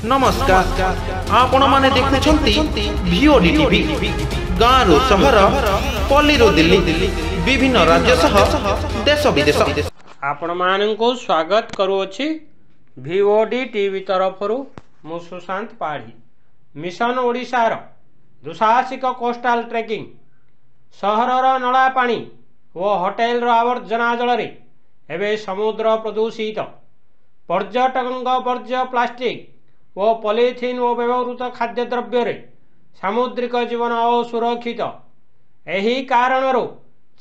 नमस्कार आपण माने देखुछंती भिओडी टीवी गाँव सहर पल्ली दिल्ली विभिन्न राज्य सह देश विदेश आपण माननको स्वागत करूअछि भिओडी टीवी तरफरु मु सुशांत पाढ़ी मिशन ओडिशार दुसाहसिक कोस्टाल ट्रेकिंग सहरर नला पानी व होटेल आवर्जना जल एवं समुद्र प्रदूषित पर्यटकों वर्ज्य प्लास्टिक व पॉलिथिन व व्यवहृत खाद्यद्रव्य सामुद्रिक जीवन असुरक्षित एही कारणरू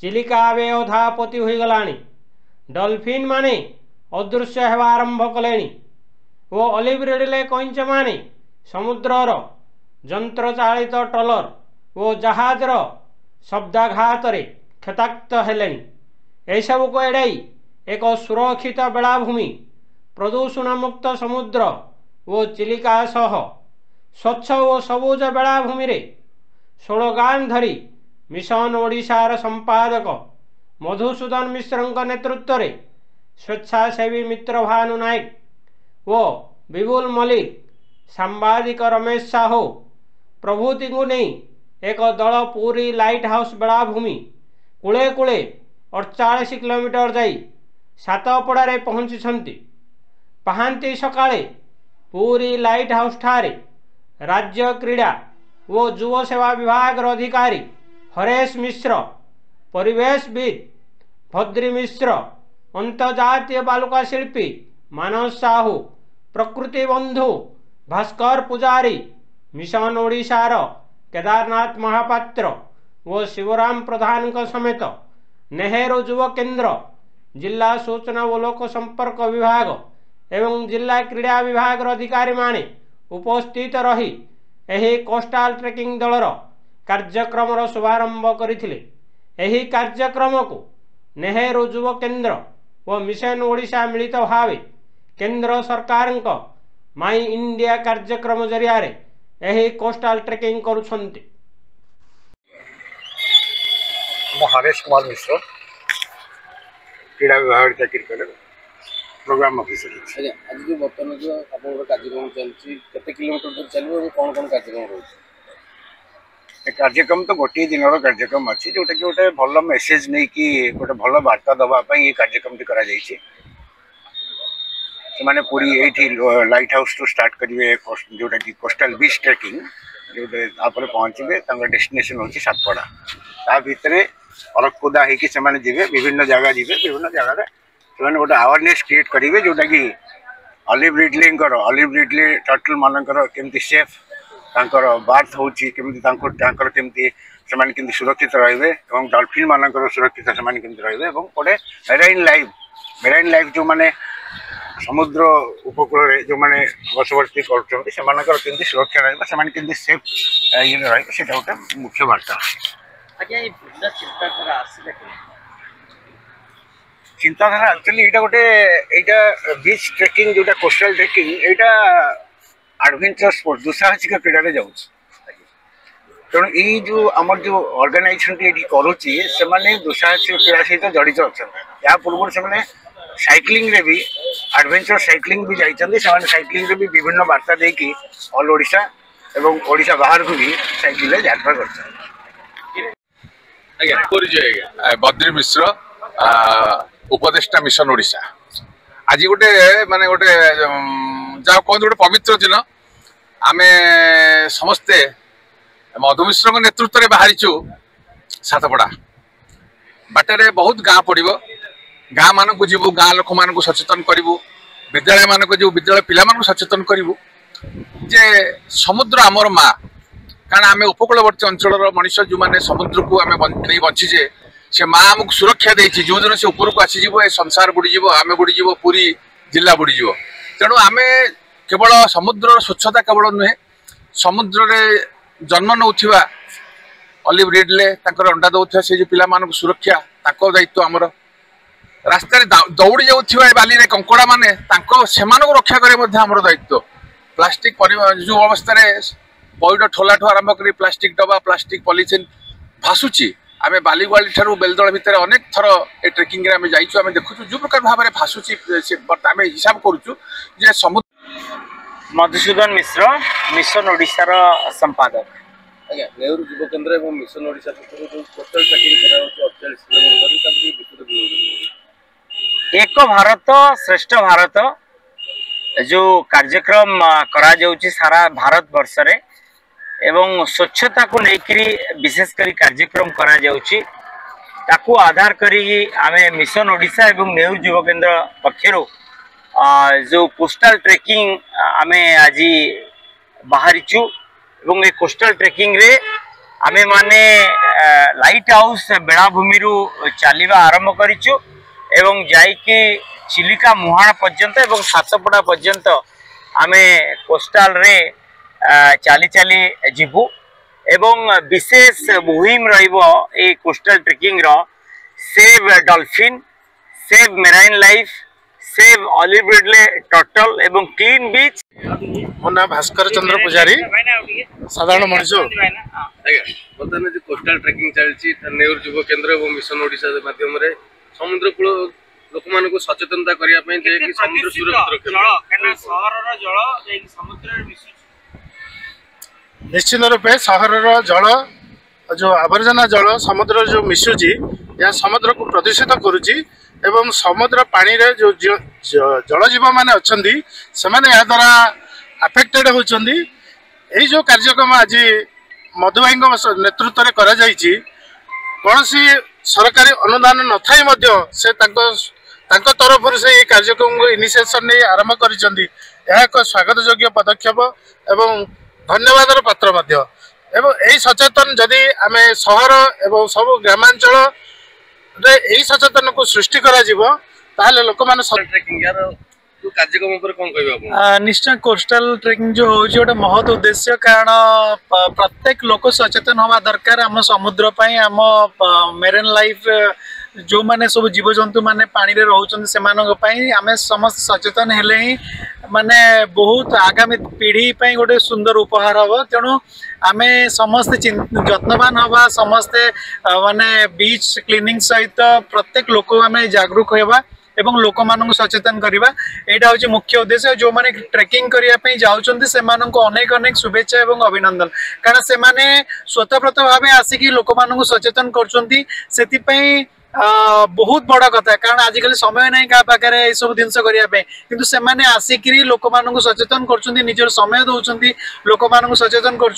चिलिका आवे अधा पोती होईगलानी डॉल्फिन माने अदृश्य हेवा आरंभ कलेनी वो ऑलिव रिडले कईंच माने समुद्रर यंत्र चालित ट्रॉलर वो जहाजर शब्दाघात क्षताक्त हेलेनी एसबू को एड़ाई एक सुरक्षित बेलाभूमि प्रदूषण मुक्त समुद्र वो चिलिका सह स्वच्छ और सबुज बेलाभूमि रे स्लोगान धरी मिशन ओडिशार संपादक मधुसूदन मिश्र नेतृत्व रे स्वेच्छासेवी मित्र भानु नायक वो विपुल मलिक सांबादिक रमेश साहू प्रभृति को नहीं एक दल पूरी लाइट हाउस बेलाभूमि कूले कूले 48 किलोमीटर जाई सातपड़ारे पहुंची पहांती सकाळे पूरी लाइट हाउस ठारे राज्य क्रीड़ा वो युव सेवा विभाग अधिकारी हरेश मिश्र परिवेशविद भद्री मिश्र अंतर्जातीय बालुका शिल्पी मानस साहू प्रकृति बंधु भास्कर पुजारी मिशन ओडिशार केदारनाथ महापात्र वो शिवराम प्रधान समेत नेहरू युव केन्द्र जिला सूचना व लोक संपर्क विभाग एवं जिला क्रीड़ा विभाग अधिकारी माने उपस्थित रही एही कोस्टाल ट्रेकिंग दलर कार्यक्रम शुभारंभ करथिले। एही कार्यक्रम को नेहरू युव केन्द्र व मिशन ओडिशा मिलित भावे केन्द्र सरकार माई इंडिया कार्यक्रम जरिया एही कोस्टाल ट्रेकिंग करुछंती। हरेश कुमार मिश्र क्रीड़ा विभाग चाकरी करे प्रोग्राम ऑफिसर अच्छा आज जो बर्तमान जो आपन कार्यक्रम चलछि केते किलोमीटर तक चलबो कोन कोन कार्यक्रम रहछि कार्यक्रम तो गोटे दिन कार्यक्रम अच्छी जोटा कि गोटे भल मेसेज नहीं कि गोटे भल वार्ता दवाई ये कार्यक्रम करा जाइए से पूरी ये लाइट हाउस टू स्टार्ट करेंगे जोटा कि कोस्टाल बीच ट्रेकिंग जोटे पहुँचे डेस्टिनेशन हूँ सातपड़ा ता भितर अरखुदा होकर जी विभिन्न जगह जी विभिन्न जगह से गोटे अवेयरनेस क्रिएट करेंगे जोटा कि ऑलिव रिडले टर्टल मानकर केमती सेफ तांकर बार्थ होची केमती केमती सुरक्षित रहिबे एवं डॉल्फिन मानकर सुरक्षित से केमती रहिबे एवं गोटे मेराइन लाइफ जो माने समुद्र उपकूल रे जो माने बसवर्ती करछन्ती सेमानकर केमती सुरक्षा रहिबे सेमान केमती सेफ ये रहिबे सेटा गोटे मुख्य वार्ता। आज्ञा ये बुझा चिंताधारा आसीला चिंताधारा एक्चुअली एटा गोटे एटा बीच ट्रेकिंग जोटा कोस्टल ट्रेकिंग एटा एडवेंचर स्पोर्ट दुसाहसिक क्रीड़ा रे जाउछ तेणु ये जो आम जो ऑर्गेनाइजेशन ये करुच्ची से दुसाहसिक क्रीड़ा सहित जड़ित अच्छा या पूर्व से साइक्लिंग रे भी एडवेंचर साइक्लिंग भी जाइए साइक्लिंग रे भी विभिन्न वार्ता देकी ऑल ओडिशा एवं ओडिशा बाहर को भी साइकिल यात्रा कर बद्री मिश्र उपदेष्टा मिशन ओडिशा आज गोटे माने गोटे जा कहते गोटे पवित्र दिन आमे समस्ते मधु मिश्र नेतृत्व में बाहरीचु सातपड़ा बाटर बहुत गाँ पड़ो गाँ मान को जीवु गाँ लोक मान सचेतन करूँ विद्यालय मान को जो विद्यालय पिला मान सचेतन करूँ जे समुद्र आमर माँ कारण आम उपकूलवर्ती अंचल मनीष जो मैंने समुद्र को आम नहीं बंचीजे से माँ आमको सुरक्षा देती जो दिन से उपरक आसीज संसार बुड़ीज आम बुड़ीज पूरी जिला बुड़ीज तेणु आम केवल समुद्र स्वच्छता केवल नुहे समुद्र जन्म नौथिबा ऑलिव रिडले अंडा दौथिबा से जो पिला मानक सुरक्षा ताको दायित्व आमर रास्तार दौड़ी जाउथिबा बाली रे कंकड़ा माने ताको सेमानको रक्षा करे आमर दायित्व प्लास्टिक जो अवस्था बैड ठोलाठू आरंभ कर प्लास्टिक डबा प्लास्टिक पॉलिथिन भासुची आम बालीगुआली ठारू बेलदल भितर अनेक थर ए ट्रेकिंग रे आम जाइछु आम देखुछु जो प्रकार भाव में भासुची आम हिसाब करुचु जे समुद्र मधुसूदन मिश्र मिशन ओडिशार संपादक। आज्ञा नेहरू युव केन्द्र और मिशन ओडिशा पक्षर जो पोस्टल ट्रैकिंग करा 48 किलोमीटर एक भारत श्रेष्ठ भारत जो कार्यक्रम करा जाउची सारा भारत वर्ष रे एवं स्वच्छता को लेकरी विशेष करी कार्यक्रम करा जाउची ताकू आधार करी आमे मिशन ओडिशा एवं नेहरू युव केन्द्र पक्षर जो कोस्टल ट्रेकिंग आमे आज बाहरीचु एवं ए कोस्टल ट्रेकिंग रे आमे माने लाइट हाउस बेलाभूमि रु चलिबा आरंभ करिचु एवं जाइके चिलिका मुहाण पर्यंत एवं सातपड़ा पर्यंत आमे कोस्टल रे चली चली जीवु एवं विशेष मुहिम रहिबो ए कोस्टल ट्रेकिंग रो save dolphin save marine life save olive ridley turtle एवं क्लीन बीच। मो ना भास्कर चंद्र पुजारी साधारण मनुष्य। बर्तमान जो कोस्टल ट्रेकिंग चलती नेहरू युव केन्द्र और मिशन ओडिशा माध्यम समुद्र कूल लोक मान सचेतनता करने समुद्र सुरक्षित निश्चित रूपे सहर जल जो आवर्जना जल समुद्र जो मिशुची या समुद्र को प्रदूषित करुच्ची एवं समुद्र पानी रे जो जल जीव माने अछंदी सेमाने या द्वारा अफेक्टेड होचंदी। एई जो कार्यक्रम आज मधुबाई नेतृत्व रे करा जायछि कोनसी सरकारी अनुदान न थाई मध्य से तांको तरफ से ये कार्यक्रम को इनिशिएशन नहीं आरंभ करिसंदी। यह एक स्वागत योग्य पदक्षेप एवं धन्यवाद पात्र मध्य एवं यही सचेतन जदि आमे सहर एवं सब ग्रामांचल यही सचेतन को सृष्टि करा जिवो ताले लोक माने ट्रेकिंग यार जो कार्यक्रम ऊपर कोन कहबा आपण निश्चय कोस्टल ट्रेकिंग जो होउची ओटा महत उद्देश्य कारण प्रत्येक लोक सचेतन होवा दरकार हम समुद्र पई हम मेरीन लाइफ जो माने सब जीव जंतु माने पानी रे रहउचन से मानक पई हमें समस्त सचेतन हेले ही माने बहुत आगामी पीढ़ी पई गोटे सुंदर उपहार हबो। तेणु आमे समस्त जत्नवान हवा समस्त माने बीच क्लीनिंग सहित प्रत्येक लोक आमे जागरूक हेबा एवं लोक मानक सचेतन करवा एटा होची मुख्य उद्देश्य। जो माने ट्रेकिंग करिया पई जाउचंती से मानक अनेक अनेक शुभेच्छा एवं अभिनंदन कारण से माने स्वतःप्रत भाबे आसी कि लोक मानक सचेतन करचंती सेति पई बहुत बड़ा कथा कारण आजिकल समय नहीं क्या पाखे ये सब जिनस करने किंतु से माने आसिकी लोक मानक सचेतन कर निजर समय दौरान लोक मानक सचेतन कर